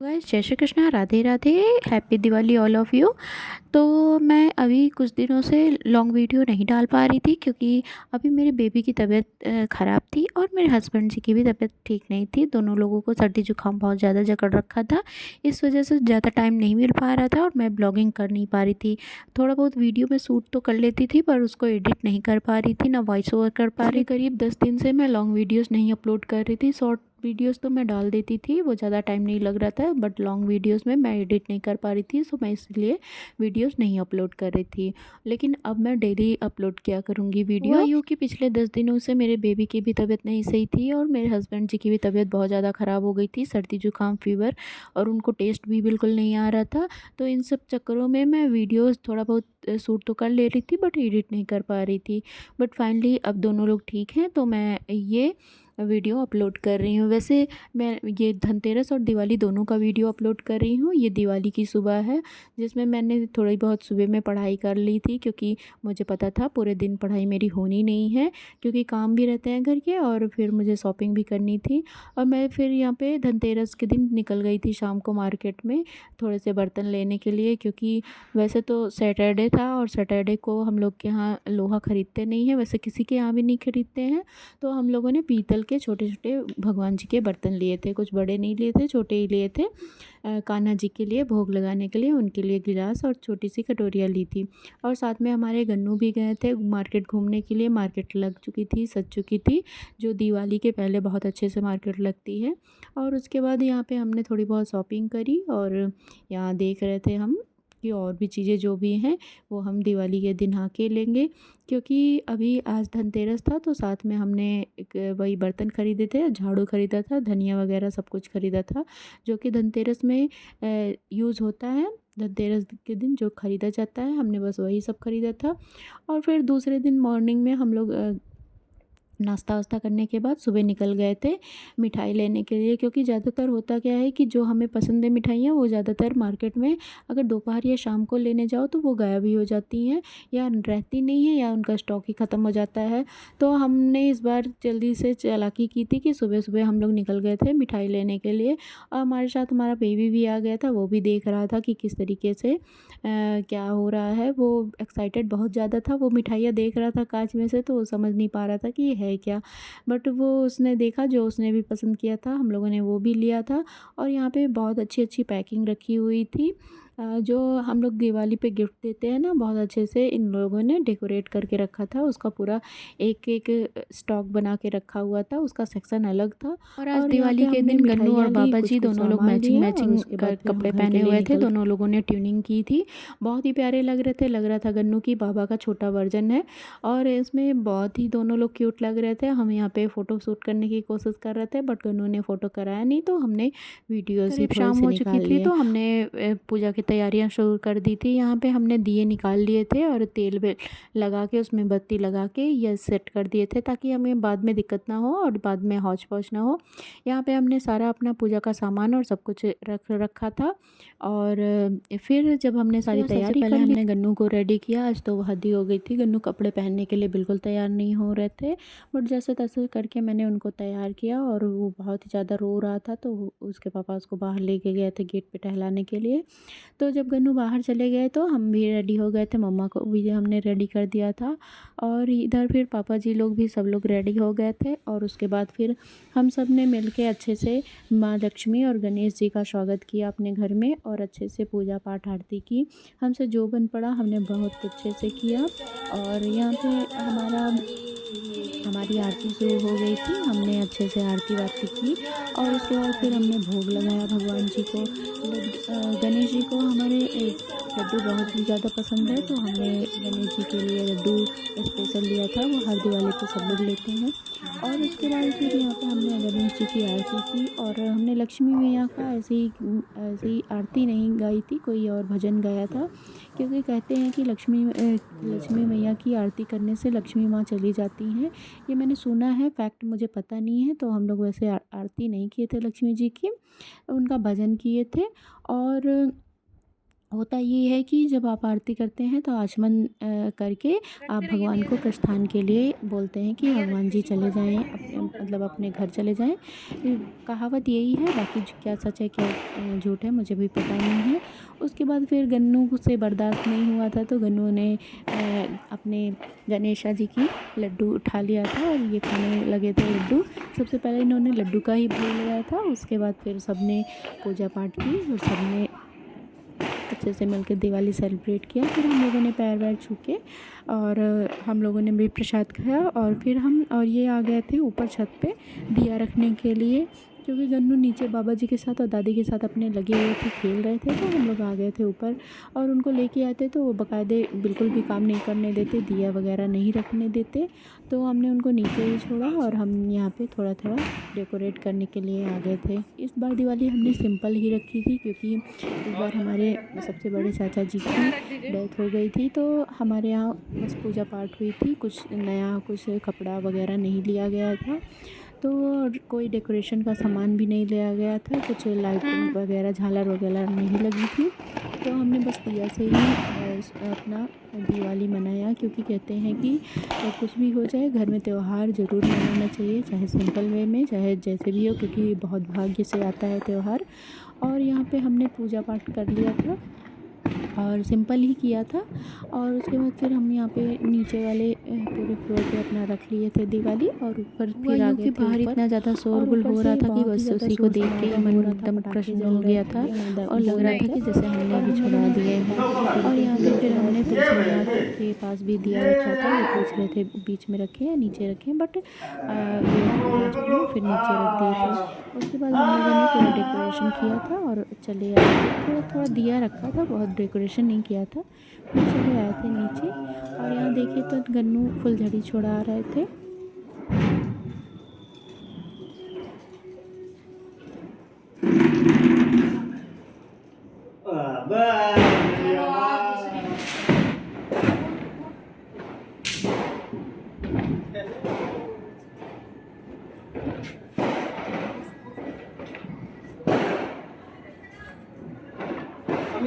Guys, जय Shri Krishna, Radhe Radhe. Happy Diwali all of you. तो मैं अभी कुछ दिनों से लॉन्ग वीडियो नहीं डाल पा रही थी क्योंकि अभी मेरी बेबी की तबीयत ख़राब थी और मेरे हस्बैंड जी की भी तबीयत ठीक नहीं थी। दोनों लोगों को सर्दी जुकाम बहुत ज़्यादा जकड़ रखा था। इस वजह से ज़्यादा टाइम नहीं मिल पा रहा था और मैं ब्लॉगिंग कर नहीं पा रही थी। थोड़ा बहुत वीडियो में शूट तो कर लेती थी पर उसको एडिट नहीं कर पा रही थी, ना वॉइस ओवर कर पा रही। करीब 10 दिन से मैं लॉन्ग वीडियोज़ नहीं अपलोड कर रही थी। शॉर्ट वीडियोस तो मैं डाल देती थी, वो ज़्यादा टाइम नहीं लग रहा था, बट लॉन्ग वीडियोस में मैं एडिट नहीं कर पा रही थी, सो मैं इसलिए वीडियोस नहीं अपलोड कर रही थी। लेकिन अब मैं डेली अपलोड किया करूँगी वीडियो। यूँ कि पिछले 10 दिनों से मेरे बेबी की भी तबीयत नहीं सही थी और मेरे हस्बैंड जी की भी तबीयत बहुत ज़्यादा ख़राब हो गई थी, सर्दी जुकाम फीवर, और उनको टेस्ट भी बिल्कुल नहीं आ रहा था। तो इन सब चक्करों में मैं वीडियोज़ थोड़ा बहुत शूट तो कर ले रही थी बट एडिट नहीं कर पा रही थी। बट फाइनली अब दोनों लोग ठीक हैं तो मैं ये वीडियो अपलोड कर रही हूँ। वैसे मैं ये धनतेरस और दिवाली दोनों का वीडियो अपलोड कर रही हूँ। ये दिवाली की सुबह है जिसमें मैंने थोड़ी बहुत सुबह में पढ़ाई कर ली थी क्योंकि मुझे पता था पूरे दिन पढ़ाई मेरी होनी नहीं है क्योंकि काम भी रहते हैं घर के और फिर मुझे शॉपिंग भी करनी थी। और मैं फिर यहाँ पे धनतेरस के दिन निकल गई थी शाम को मार्केट में थोड़े से बर्तन लेने के लिए, क्योंकि वैसे तो सैटरडे था और सैटरडे को हम लोग के यहाँ लोहा ख़रीदते नहीं है, वैसे किसी के यहाँ भी नहीं खरीदते हैं। तो हम लोगों ने पीतल के छोटे-छोटे भगवान जी के बर्तन लिए थे, कुछ बड़े नहीं लिए थे, छोटे ही लिए थे। कान्हा जी के लिए भोग लगाने के लिए, उनके लिए गिलास और छोटी-सी कटोरियाँ ली थी। और साथ में हमारे गन्नू भी गए थे मार्केट घूमने के लिए। मार्केट लग चुकी थी, सज चुकी थी, जो दिवाली के पहले बहुत अच्छे से मार्केट लगती है। और उसके बाद यहाँ पे हमने थोड़ी बहुत शॉपिंग करी और यहाँ देख रहे थे हम कि और भी चीज़ें जो भी हैं वो हम दिवाली के दिन आके लेंगे, क्योंकि अभी आज धनतेरस था तो साथ में हमने एक वही बर्तन ख़रीदे थे, झाड़ू ख़रीदा था, धनिया वगैरह सब कुछ ख़रीदा था जो कि धनतेरस में यूज़ होता है। धनतेरस के दिन जो ख़रीदा जाता है हमने बस वही सब ख़रीदा था। और फिर दूसरे दिन मॉर्निंग में हम लोग नाश्ता वास्ता करने के बाद सुबह निकल गए थे मिठाई लेने के लिए, क्योंकि ज़्यादातर होता क्या है कि जो हमें पसंद है मिठाइयाँ वो ज़्यादातर मार्केट में अगर दोपहर या शाम को लेने जाओ तो वो गायब ही हो जाती हैं या रहती नहीं है या उनका स्टॉक ही ख़त्म हो जाता है। तो हमने इस बार जल्दी से चालाकी की थी कि सुबह सुबह हम लोग निकल गए थे मिठाई लेने के लिए। और हमारे साथ हमारा बेबी भी आ गया था, वो भी देख रहा था कि किस तरीके से क्या हो रहा है। वो एक्साइटेड बहुत ज़्यादा था, वो मिठाइयाँ देख रहा था कांच में से, तो वो समझ नहीं पा रहा था कि ये है क्या। बट वो उसने देखा, जो उसने भी पसंद किया था हम लोगों ने वो भी लिया था। और यहाँ पे बहुत अच्छी अच्छी पैकिंग रखी हुई थी। जो हम लोग दिवाली पे गिफ्ट देते हैं ना, बहुत अच्छे से इन लोगों ने डेकोरेट करके रखा था। उसका पूरा एक एक स्टॉक बना के रखा हुआ था, उसका सेक्शन अलग था। और आज और यहाँ पे दिवाली के हमने दिन गन्नू और मिठाइयाँ ली, बाबा जी कुछ-कुछ दोनों लोग सामान मैचिंग लिया और मैचिंग उसके बाद फिर हम कपड़े घर के पहने लिए हुए थे। निकल दोनों लोगों ने ट्यूनिंग की थी, बहुत ही प्यारे लग रहे थे। लग रहा था गन्नू की बाबा का छोटा वर्जन है और इसमें बहुत ही दोनों लोग क्यूट लग रहे थे। हम यहाँ पे फ़ोटो शूट करने की कोशिश कर रहे थे बट गन्नू ने फ़ोटो कराया नहीं, तो हमने वीडियोज़ ही करीब थोड़े शाम से हो चुकी निकाल थी लिए। तो हमने पूजा की तैयारियाँ शुरू कर दी थी। यहाँ पे हमने दिए निकाल लिए थे और तेल वे लगा के उसमें बत्ती लगा के ये सेट कर दिए थे ताकि हमें बाद में दिक्कत ना हो और बाद में हौच-पौच ना हो। यहाँ पे हमने सारा अपना पूजा का सामान और सब कुछ रख रखा था। और फिर जब हमने उसके सारी बाद सबसे तैयारी पहले कर ली, हमने गन्नू को रेडी किया। आज तो हद ही हो गई थी, गन्नू कपड़े पहनने के लिए बिल्कुल तैयार नहीं हो रहे थे, बट जैसे-तैसे करके मैंने उनको तैयार किया और वो बहुत ही ज़्यादा रो रहा था, तो उसके पापा उसको बाहर लेके गए थे गेट पे टहलाने के लिए। तो जब गन्नू बाहर चले गए तो हम भी रेडी हो गए थे, मम्मा को भी हमने रेडी कर दिया था और इधर फिर पापा जी लोग भी सब लोग रेडी हो गए थे। और उसके बाद फिर हम सब ने मिल के अच्छे से माँ लक्ष्मी और गणेश जी का स्वागत किया अपने घर में और अच्छे से पूजा पाठ आरती की। हमसे जो बन पड़ा हमने बहुत अच्छे से किया। और यहाँ पे हमारी आरती शुरू हो गई थी, हमने अच्छे से आरती वारती की और उसके बाद फिर हमने भोग लगाया भगवान जी को। गणेश जी को हमारे लड्डू बहुत ही ज़्यादा पसंद है, तो हमने गणेश जी के लिए लड्डू स्पेशल लिया था, वो हर दिवाली पे सब लोग लेते हैं। और उसके बाद फिर यहाँ पे हमने गणेश जी की आरती की और हमने लक्ष्मी मैया का ऐसे ही आरती नहीं गाई थी, कोई और भजन गाया था, क्योंकि कहते हैं कि लक्ष्मी मैया की आरती करने से लक्ष्मी माँ चली जाती हैं। ये मैंने सुना है, फैक्ट मुझे पता नहीं है। तो हम लोग वैसे आरती नहीं किए थे लक्ष्मी जी की, उनका भजन किए थे। और होता ये है कि जब आप आरती करते हैं तो आचमन करके आप भगवान को प्रस्थान के लिए बोलते हैं कि भगवान जी चले जाएं, अपने मतलब अपने घर चले जाएं। कहावत यही है, बाकी क्या सच है क्या झूठ है मुझे भी पता नहीं है। उसके बाद फिर गन्नू से बर्दाश्त नहीं हुआ था तो गन्नू ने अपने गणेशा जी की लड्डू उठा लिया था और ये खाने लगे थे लड्डू। सबसे पहले इन्होंने लड्डू का ही भोग लगाया था, उसके बाद फिर सबने पूजा पाठ की और सबने अच्छे से मिलकर दिवाली सेलिब्रेट किया। फिर हम लोगों ने पैर वैर छू के और हम लोगों ने भी प्रसाद खाया और फिर हम और ये आ गए थे ऊपर छत पे दिया रखने के लिए, क्योंकि गन्नू नीचे बाबा जी के साथ और दादी के साथ अपने लगे हुए थे, खेल रहे थे। तो हम लोग आ गए थे ऊपर और उनको लेके आते तो वो बाकायदे बिल्कुल भी काम नहीं करने देते, दिया वगैरह नहीं रखने देते। तो हमने उनको नीचे ही छोड़ा और हम यहाँ पे थोड़ा थोड़ा डेकोरेट करने के लिए आ गए थे। इस बार दिवाली हमने सिंपल ही रखी थी, क्योंकि इस बार हमारे सबसे बड़े चाचा जी की डेथ हो गई थी। तो हमारे यहाँ बस पूजा पाठ हुई थी, कुछ नया कुछ कपड़ा वगैरह नहीं लिया गया था, तो कोई डेकोरेशन का सामान भी नहीं लिया गया था, कुछ लाइटिंग वगैरह झालर वगैरह नहीं लगी थी। तो हमने बस दिया से ही अपना दिवाली मनाया, क्योंकि कहते हैं कि कुछ भी हो जाए घर में त्यौहार ज़रूर मनाना चाहिए, चाहे सिंपल वे में चाहे जैसे भी हो, क्योंकि बहुत भाग्य से आता है त्यौहार। और यहाँ पे हमने पूजा पाठ कर लिया था और सिंपल ही किया था। और उसके बाद फिर हम यहाँ पे नीचे वाले पूरे फ्लोर पे अपना रख लिए थे दिवाली और ऊपर फिर आ गए थे बाहर। इतना ज़्यादा शोरगुल हो रहा था कि बस उसी को देख के मन एकदम प्रसन्न हो गया था और लग रहा था कि जैसे हमने अभी छुड़ा दिए हैं। और यहाँ पे फिर हमने तुलसी मैया के पास भी दिया रखा था, ये पूछ रहे थे बीच में रखें या नीचे रखें, बट ये लास्ट में फिर नीचे रख दिए थे। उसके बाद हम लोगों ने पूरा डेकोरेशन किया था और चले आए थे। थोड़ा थोड़ा दिया रखा था, बहुत डेकोरेशन नहीं किया था, फिर चले आए थे नीचे। और यहाँ देखिए तो गन्नू फुलझड़ी छोड़ा रहे थे।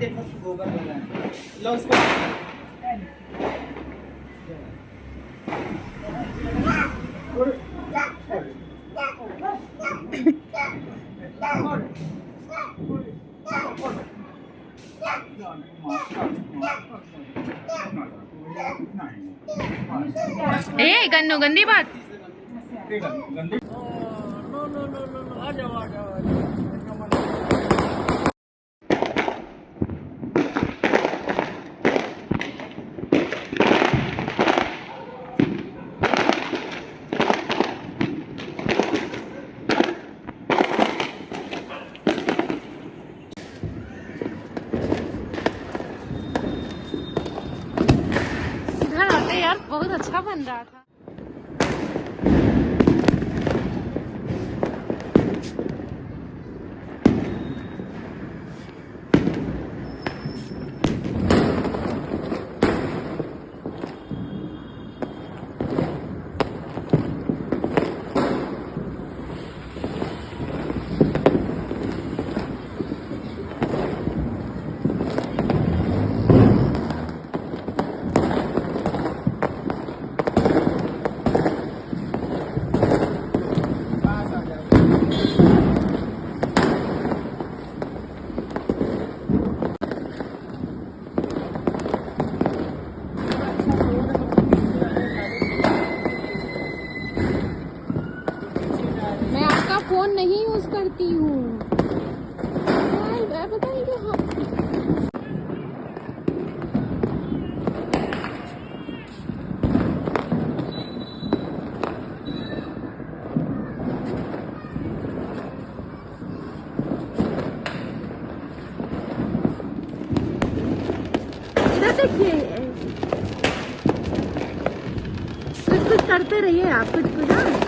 देखो गोबर वाला है, लो उसको। ए गन्नू गंदी बात। आ जाओ आ जाओ। इधर आते यार, बहुत अच्छा बन रहा था। मैं आपका फोन नहीं यूज करती हूँ। बताइए हाँ। इधर देखिए, कुछ कुछ करते रहिए आप, कुछ कुछ।